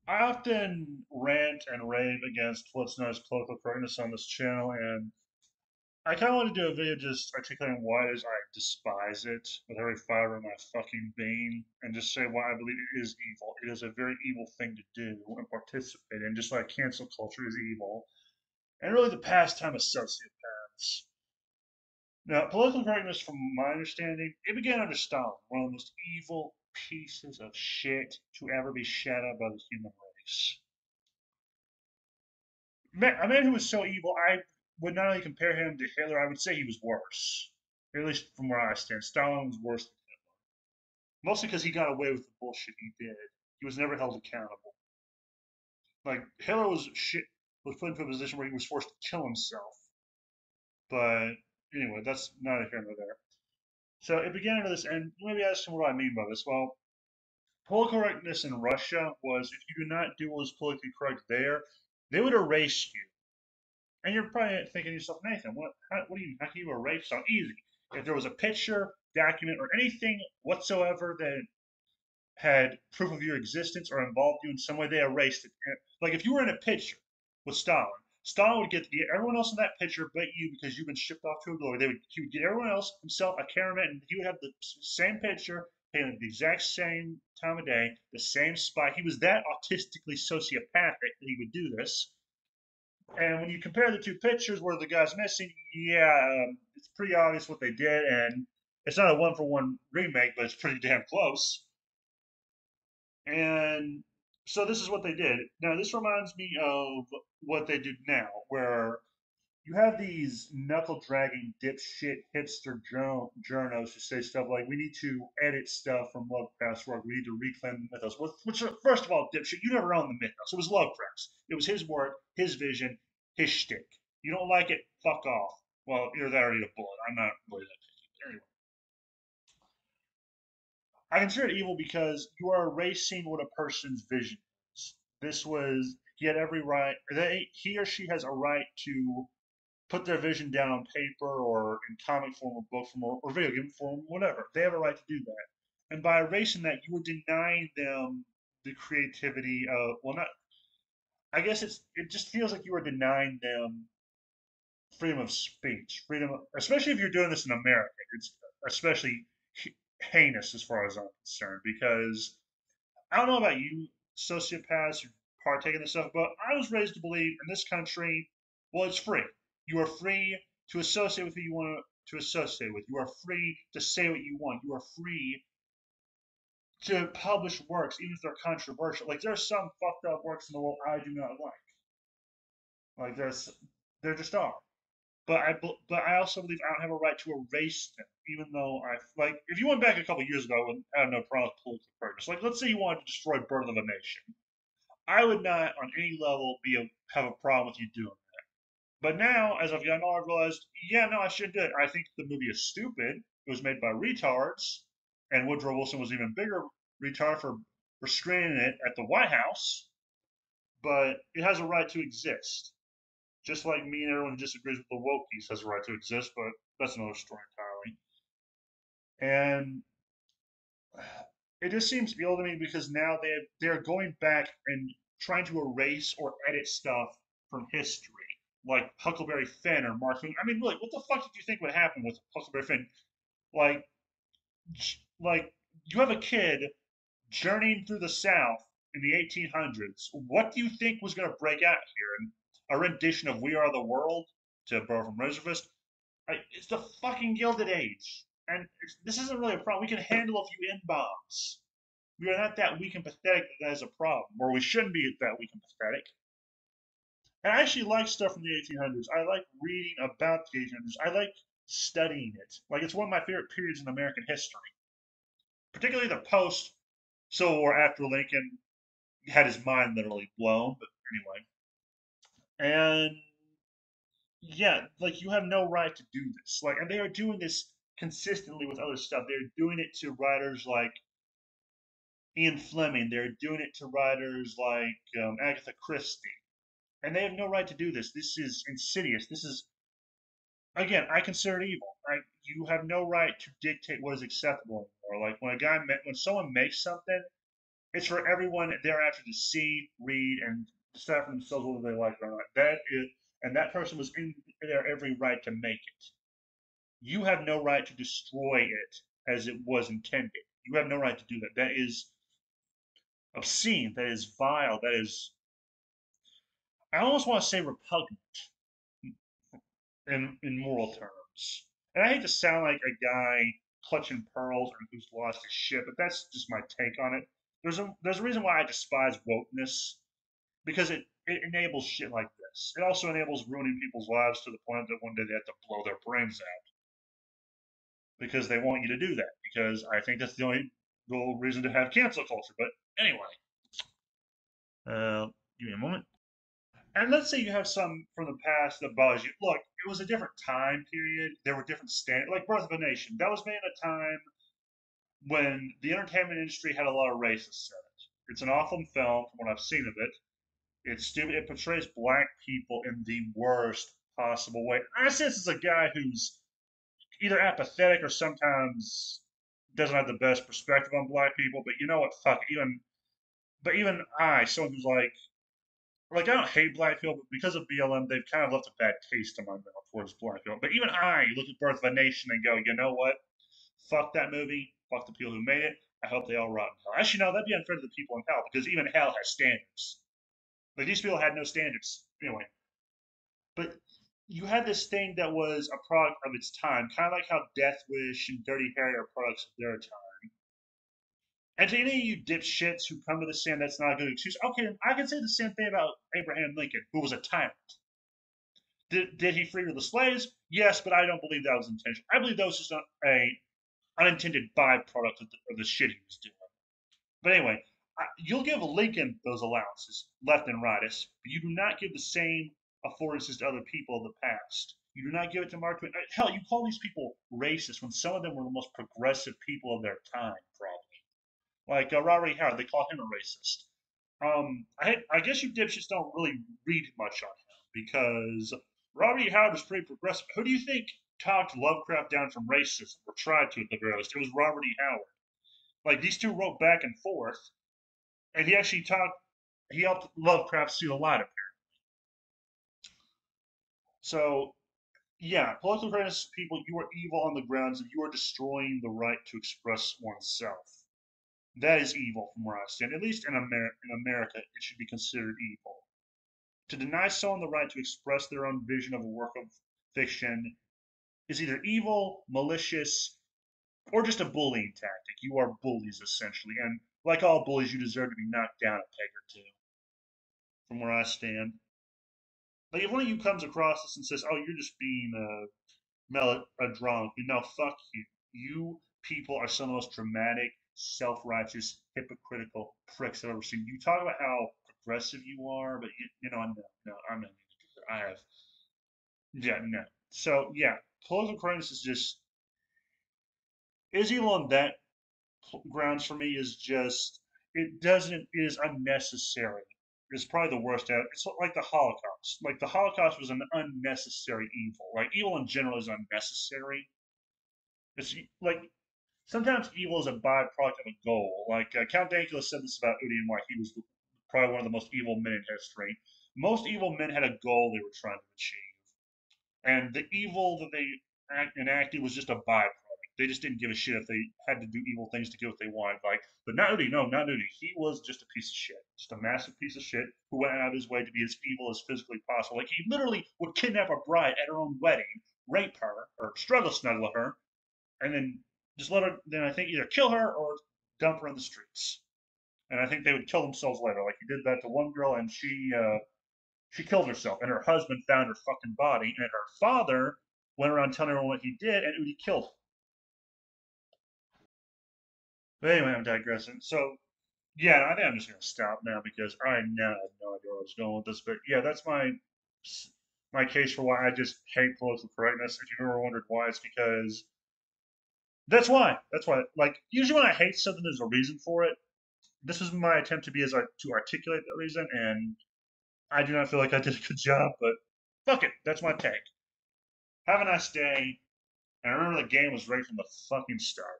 I often rant and rave against what's known as political correctness on this channel, and I kind of want to do a video just articulating why it is I despise it with every fiber in my fucking being, and just say why I believe it is evil. It is a very evil thing to do and participate in, just like cancel culture is evil, and really the pastime of sociopaths. Now, political correctness, from my understanding, it began under Stalin, one of the most evil pieces of shit to ever be shat out by the human race. A man who was so evil, I would not only compare him to Hitler, I would say he was worse. At least from where I stand. Stalin was worse, mostly because he got away with the bullshit he did. He was never held accountable. Like Hitler was put into a position where he was forced to kill himself. But anyway, that's neither here nor there. So it began into this, and you may be asking what do I mean by this. Well, political correctness in Russia was if you do not do what was politically correct there, they would erase you. And you're probably thinking to yourself, Nathan, what do you, how can you erase so easy? If there was a picture, document, or anything whatsoever that had proof of your existence or involved you in some way, they erased it. Like if you were in a picture with Stalin, Stalin would get everyone else in that picture but you because you've been shipped off to a glory. He would get everyone else, himself, a cameraman, and he would have the same picture, taken at the exact same time of day, the same spot. He was that autistically sociopathic that he would do this. And when you compare the two pictures where the guy's missing, yeah, it's pretty obvious what they did, and it's not a one for one remake, but it's pretty damn close. And so this is what they did. Now this reminds me of what they do now, where you have these knuckle dragging dipshit hipster journos who say stuff like, "We need to edit stuff from Lovecraft's work. We need to reclaim the mythos." Which, first of all, dipshit, you never owned the mythos. It was Lovecraft's. It was his work, his vision, his shtick. You don't like it? Fuck off. Well, either that or eat a bullet. I'm not really that picky. Anyway, I consider it evil because you are erasing what a person's vision is. This was he had every right. He or she has a right to put their vision down on paper or in comic form or book form or video game form, whatever. They have a right to do that. And by erasing that, you are denying them the creativity of, well, not, I guess it just feels like you are denying them freedom of speech, especially if you're doing this in America. It's especially heinous as far as I'm concerned because I don't know about you, sociopaths who partake in this stuff, but I was raised to believe in this country, well, it's free. You are free to associate with who you want to associate with. You are free to say what you want. You are free to publish works, even if they're controversial. Like, there's some fucked up works in the world I do not like. Like, there just are. But I also believe I don't have a right to erase them, even though like if you went back a couple years ago, I would have no problem with political correctness. Like let's say you wanted to destroy Birth of a Nation, I would not on any level have a problem with you doing that. But now, as I've gotten older, I've realized, yeah, no, I shouldn't do it. I think the movie is stupid. It was made by retards, and Woodrow Wilson was an even bigger retard for screening it at the White House. But it has a right to exist, just like me and everyone who disagrees with the wokies has a right to exist. But that's another story entirely. And it just seems ill to me because now they're going back and trying to erase or edit stuff from history, like Huckleberry Finn or Mark Moon. I mean, really, what the fuck did you think would happen with Huckleberry Finn? Like, like you have a kid journeying through the South in the 1800s. What do you think was going to break out here? And a rendition of "We Are the World" to borrow from Reservist. It's the fucking Gilded Age, and this isn't really a problem. We can handle a few N bombs. We are not that weak and pathetic that that is a problem, or we shouldn't be that weak and pathetic. And I actually like stuff from the 1800s. I like reading about the 1800s. I like studying it. Like, it's one of my favorite periods in American history, particularly the post Civil War after Lincoln had his mind literally blown. But anyway, and yeah, like you have no right to do this. Like, and they are doing this consistently with other stuff. They're doing it to writers like Ian Fleming. They're doing it to writers like Agatha Christie, and they have no right to do this. This is insidious. This is again, I consider it evil. You have no right to dictate what is acceptable anymore. Like when someone makes something, It's for everyone thereafter to see, read, and decide for themselves whether they like it or not. And that person was in their every right to make it. You have no right to destroy it as it was intended. You have no right to do that. That is obscene. That is vile. That is, I almost want to say repugnant in moral terms. And I hate to sound like a guy clutching pearls or who's lost his shit, but that's just my take on it. There's a reason why I despise wokeness because it enables shit like this. It also enables ruining people's lives to the point that one day they have to blow their brains out because they want you to do that. Because I think that's the only real reason to have cancel culture. But anyway, uh, give me a moment. And let's say you have some from the past that bothers you. Look, it was a different time period. There were different standards. Like Birth of a Nation, that was made at a time when the entertainment industry had a lot of racists in it. It's an awful film from what I've seen of it. It's stupid. It portrays black people in the worst possible way. I say this as a guy who's either apathetic or sometimes doesn't have the best perspective on black people. But you know what? Fuck it. Even I, someone who's like I don't hate black people, but because of BLM, they've kind of left a bad taste in my mouth towards black people. But even I look at Birth of a Nation and go, you know what? Fuck that movie. Fuck the people who made it. I hope they all rot in hell. Actually, no, that'd be unfair to the people in hell because even hell has standards. Like these people had no standards anyway. But you had this thing that was a product of its time, kind of like how Death Wish and Dirty Harry are products of their time. And to any of you dipshits who come to the saying that's not a good excuse, okay, I can say the same thing about Abraham Lincoln, who was a tyrant. Did he free the slaves? Yes, but I don't believe that was intentional. I believe that was just a unintended byproduct of the shit he was doing. But anyway, you'll give Lincoln those allowances, left and right, but you do not give the same affordances to other people of the past. You do not give it to Mark Twain. Hell, you call these people racist when some of them were the most progressive people of their time, probably. Like Robert E. Howard, they call him a racist. I guess you dipshits don't really read much on him because Robert E. Howard was pretty progressive. Who do you think talked Lovecraft down from racism, or tried to at the very least? It was Robert E. Howard. Like these two wrote back and forth, and he helped Lovecraft see a lot of it. So yeah, political correctness people, you are evil on the grounds that you are destroying the right to express oneself. That is evil from where I stand. At least in America, it should be considered evil. To deny someone the right to express their own vision of a work of fiction is either evil, malicious, or just a bullying tactic. You are bullies, essentially. And like all bullies, you deserve to be knocked down a peg or two, from where I stand. Like, if one of you comes across this and says, oh, you're just being a drunk, no, fuck you. You people are some of the most dramatic, self righteous, hypocritical pricks I've ever seen. You talk about how progressive you are, but you know, no, I'm not. I have Yeah, no. So yeah, political correctness is just is evil on that grounds for me is just it doesn't it is unnecessary. It's probably the worst out. It's like the Holocaust. Like the Holocaust was an unnecessary evil. Like evil in general is unnecessary. It's like sometimes evil is a byproduct of a goal. Like Count Dankula said this about Udi and why he was probably one of the most evil men in history. Most evil men had a goal they were trying to achieve. And the evil that they enacted was just a byproduct. They just didn't give a shit if they had to do evil things to get what they wanted. Like, but not Nudi, no, not Nudi. He was just a piece of shit, just a massive piece of shit who went out of his way to be as evil as physically possible. Like, he literally would kidnap a bride at her own wedding, rape her, or struggle snuggle her, and then just let her. Then I think either kill her or dump her in the streets. And I think they would kill themselves later. Like he did that to one girl, and she killed herself, and her husband found her fucking body, and her father went around telling everyone what he did, and Udi killed him. But anyway, I'm digressing. So, yeah, I think I'm just going to stop now because I now have no idea where I was going with this. But yeah, that's my case for why I just hate political correctness. If you've ever wondered why, it's because that's why. That's why. Like usually when I hate something, there's a reason for it. This was my attempt to be as to articulate that reason, and I do not feel like I did a good job. But fuck it, that's my take. Have a nice day. And I remember the game was right from the fucking start.